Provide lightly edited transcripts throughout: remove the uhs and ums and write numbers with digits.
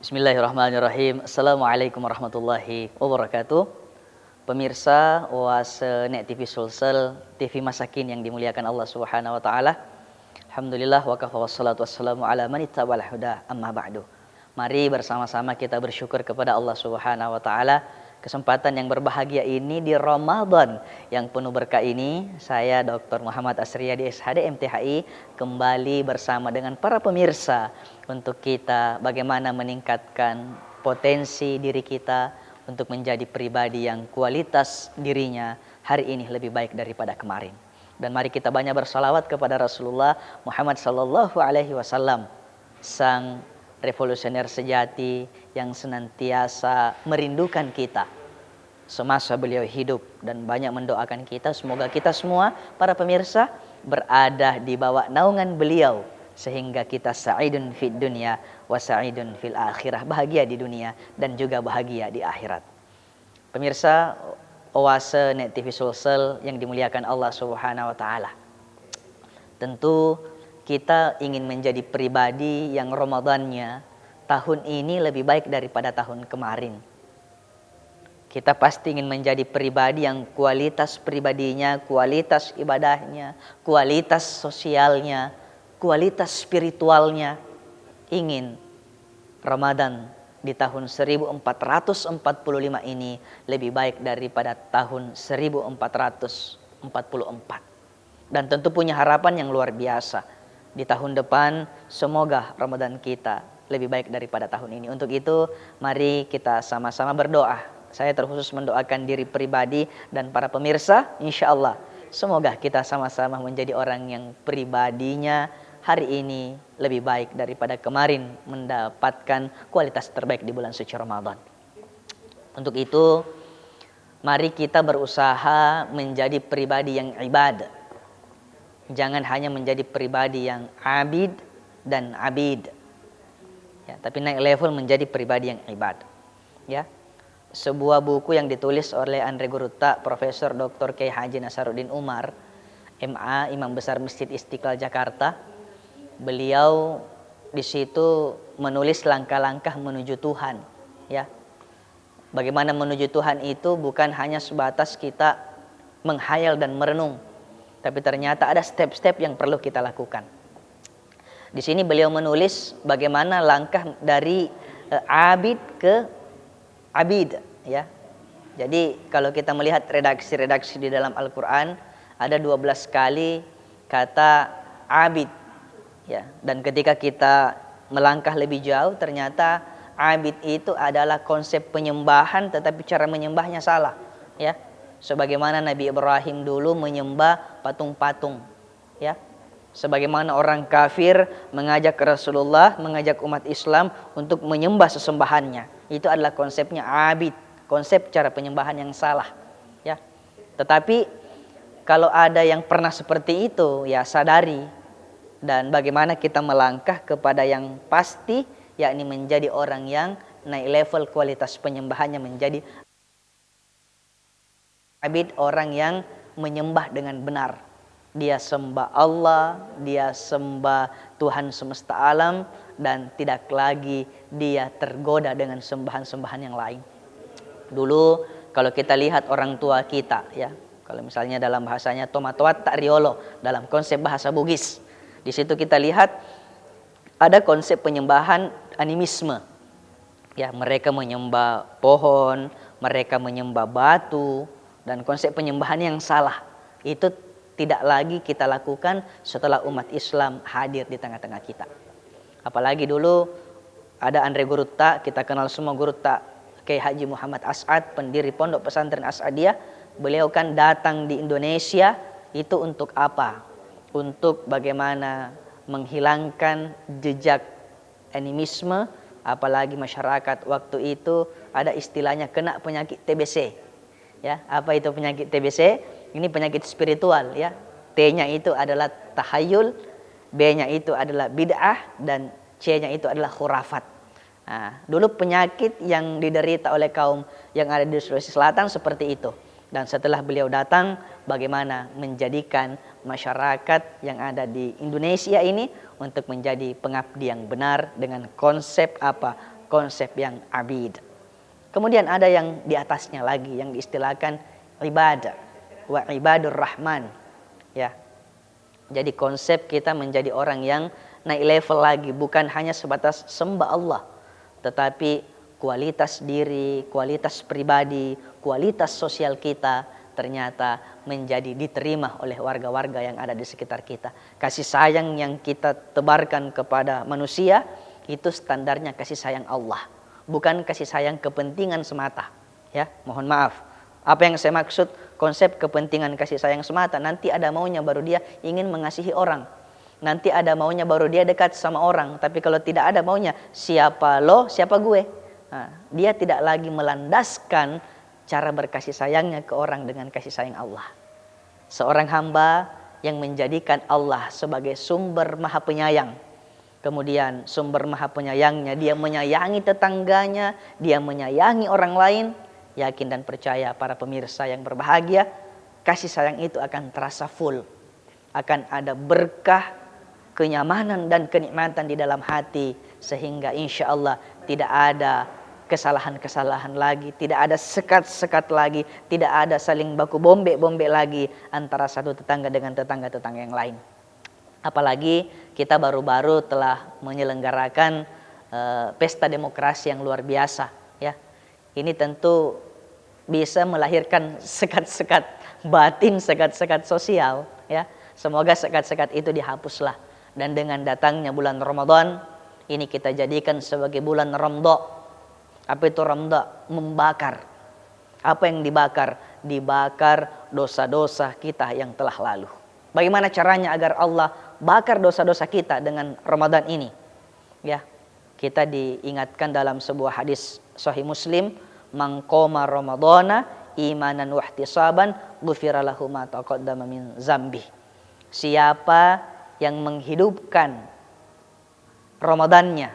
Bismillahirrahmanirrahim. Assalamualaikum warahmatullahi wabarakatuh. Pemirsa Oase Net TV Sulsel, TV Masakin yang dimuliakan Allah Subhanahu wa taala. Alhamdulillah wa kafa wassalatu wassalamu ala man ittaba'al huda amma ba'du. Mari bersama-sama kita bersyukur kepada Allah Subhanahu wa taala. Kesempatan yang berbahagia ini di Ramadan yang penuh berkah ini, saya Dr. Muhammad Asriyadi SHD MTHI kembali bersama dengan para pemirsa untuk kita bagaimana meningkatkan potensi diri kita untuk menjadi pribadi yang kualitas dirinya hari ini lebih baik daripada kemarin. Dan mari kita banyak bersalawat kepada Rasulullah Muhammad sallallahu alaihi wasallam, sang revolusioner sejati yang senantiasa merindukan kita semasa beliau hidup dan banyak mendoakan kita. Semoga kita semua para pemirsa berada di bawah naungan beliau sehingga kita sa'idun fid dunya wa sa'idun fil akhirah, bahagia di dunia dan juga bahagia di akhirat. Pemirsa Oase Net TV Sulsel yang dimuliakan Allah Subhanahu wa taala. Tentu kita ingin menjadi pribadi yang Ramadannya tahun ini lebih baik daripada tahun kemarin. Kita pasti ingin menjadi pribadi yang kualitas pribadinya, kualitas ibadahnya, kualitas sosialnya, kualitas spiritualnya. Ingin Ramadan di tahun 1445 ini lebih baik daripada tahun 1444. Dan tentu punya harapan yang luar biasa. Di tahun depan semoga Ramadan kita lebih baik daripada tahun ini. Untuk itu mari kita sama-sama berdoa. Saya terkhusus mendoakan diri pribadi dan para pemirsa, insya Allah semoga kita sama-sama menjadi orang yang pribadinya hari ini lebih baik daripada kemarin, mendapatkan kualitas terbaik di bulan suci Ramadan. Untuk itu mari kita berusaha menjadi pribadi yang ibadah. Jangan hanya menjadi pribadi yang abid dan abid, ya, tapi naik level menjadi pribadi yang ibad. Ya, sebuah buku yang ditulis oleh Andre Gurutta, Profesor Dr. Kiai Haji Nasaruddin Umar, MA, Imam Besar Masjid Istiqlal Jakarta. Beliau di situ menulis langkah-langkah menuju Tuhan. Ya, bagaimana menuju Tuhan itu bukan hanya sebatas kita menghayal dan merenung. Tapi ternyata ada step-step yang perlu kita lakukan. Di sini beliau menulis bagaimana langkah dari abid ke abid, ya. Jadi kalau kita melihat redaksi-redaksi di dalam Al-Qur'an ada 12 kali kata abid, ya. Dan ketika kita melangkah lebih jauh ternyata abid itu adalah konsep penyembahan tetapi cara menyembahnya salah, ya. Sebagaimana Nabi Ibrahim dulu menyembah patung-patung, ya. Sebagaimana orang kafir mengajak Rasulullah, mengajak umat Islam untuk menyembah sesembahannya. Itu adalah konsepnya abid, konsep cara penyembahan yang salah, ya. Tetapi kalau ada yang pernah seperti itu, ya sadari dan bagaimana kita melangkah kepada yang pasti, yakni menjadi orang yang naik level kualitas penyembahannya menjadi abid, orang yang menyembah dengan benar. Dia sembah Allah, dia sembah Tuhan semesta alam dan tidak lagi dia tergoda dengan sembahan-sembahan yang lain. Dulu kalau kita lihat orang tua kita, ya, kalau misalnya dalam bahasanya tomatoat tak riolo dalam konsep bahasa Bugis, di situ kita lihat ada konsep penyembahan animisme. Ya, mereka menyembah pohon, mereka menyembah batu. Dan konsep penyembahan yang salah itu tidak lagi kita lakukan setelah umat Islam hadir di tengah-tengah kita. Apalagi dulu ada Andre Gurutta, kita kenal semua Gurutta, Kiai Haji Muhammad As'ad, pendiri Pondok Pesantren As'adiyah. Beliau kan datang di Indonesia itu untuk apa? Untuk bagaimana menghilangkan jejak animisme, apalagi masyarakat waktu itu ada istilahnya kena penyakit TBC. Ya, apa itu penyakit TBC? Ini penyakit spiritual, ya. T-nya itu adalah tahayul, B-nya itu adalah bid'ah dan C-nya itu adalah khurafat. Nah, dulu penyakit yang diderita oleh kaum yang ada di Sulawesi Selatan seperti itu. Dan setelah beliau datang, bagaimana menjadikan masyarakat yang ada di Indonesia ini untuk menjadi pengabdi yang benar dengan konsep apa? konsep yang abid. Kemudian ada yang di atasnya lagi yang diistilahkan ibadah wa ibadur rahman, ya. Jadi konsep kita menjadi orang yang naik level lagi, bukan hanya sebatas sembah Allah, tetapi kualitas diri, kualitas pribadi, kualitas sosial kita ternyata menjadi diterima oleh warga-warga yang ada di sekitar kita. Kasih sayang yang kita tebarkan kepada manusia itu standarnya kasih sayang Allah, bukan kasih sayang kepentingan semata. Ya, mohon maaf. Apa yang saya maksud konsep kepentingan kasih sayang semata, nanti ada maunya baru dia ingin mengasihi orang. Nanti ada maunya baru dia dekat sama orang. Tapi kalau tidak ada maunya, siapa lo, siapa gue. Nah, dia tidak lagi melandaskan cara berkasih sayangnya ke orang dengan kasih sayang Allah. Seorang hamba yang menjadikan Allah sebagai sumber maha penyayang. Kemudian sumber maha penyayangnya, dia menyayangi tetangganya, dia menyayangi orang lain. Yakin dan percaya para pemirsa yang berbahagia, kasih sayang itu akan terasa full. Akan ada berkah, kenyamanan dan kenikmatan di dalam hati. Sehingga insya Allah tidak ada kesalahan-kesalahan lagi, tidak ada sekat-sekat lagi, tidak ada saling baku bombek-bombek lagi antara satu tetangga dengan tetangga-tetangga yang lain. Apalagi kita baru-baru telah menyelenggarakan pesta demokrasi yang luar biasa, ya. Ini tentu bisa melahirkan sekat-sekat batin, sekat-sekat sosial, ya. Semoga sekat-sekat itu dihapuslah. Dan dengan datangnya bulan Ramadan, ini kita jadikan sebagai bulan ramda. Apa itu ramda? Membakar. Apa yang dibakar? Dibakar dosa-dosa kita yang telah lalu. Bagaimana caranya agar Allah bakar dosa-dosa kita dengan Ramadan ini? Ya, kita diingatkan dalam sebuah hadis Sahih Muslim, "Man qoma Ramadhana imanan wa ihtisaban, ghufira lahu ma taqaddama min zambi." Siapa yang menghidupkan Ramadannya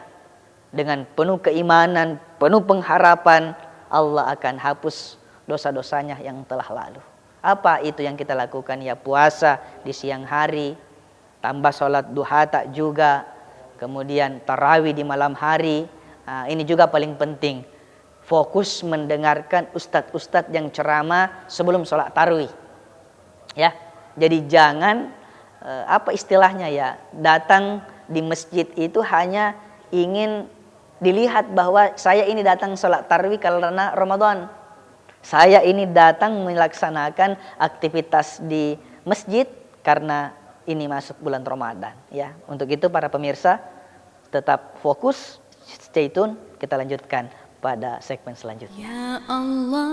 dengan penuh keimanan, penuh pengharapan, Allah akan hapus dosa-dosanya yang telah lalu. Apa itu yang kita lakukan? Ya, puasa di siang hari, tambah sholat duha tak juga, kemudian tarawih di malam hari. Nah, ini juga paling penting. Fokus mendengarkan ustadz-ustadz yang ceramah sebelum sholat tarawih. Ya, jadi jangan apa istilahnya ya, datang di masjid itu hanya ingin dilihat bahwa saya ini datang sholat tarawih karena Ramadan. Saya ini datang melaksanakan aktivitas di masjid karena ini masuk bulan Ramadan, ya. Untuk itu para pemirsa tetap fokus, stay tune, kita lanjutkan pada segmen selanjutnya. Ya Allah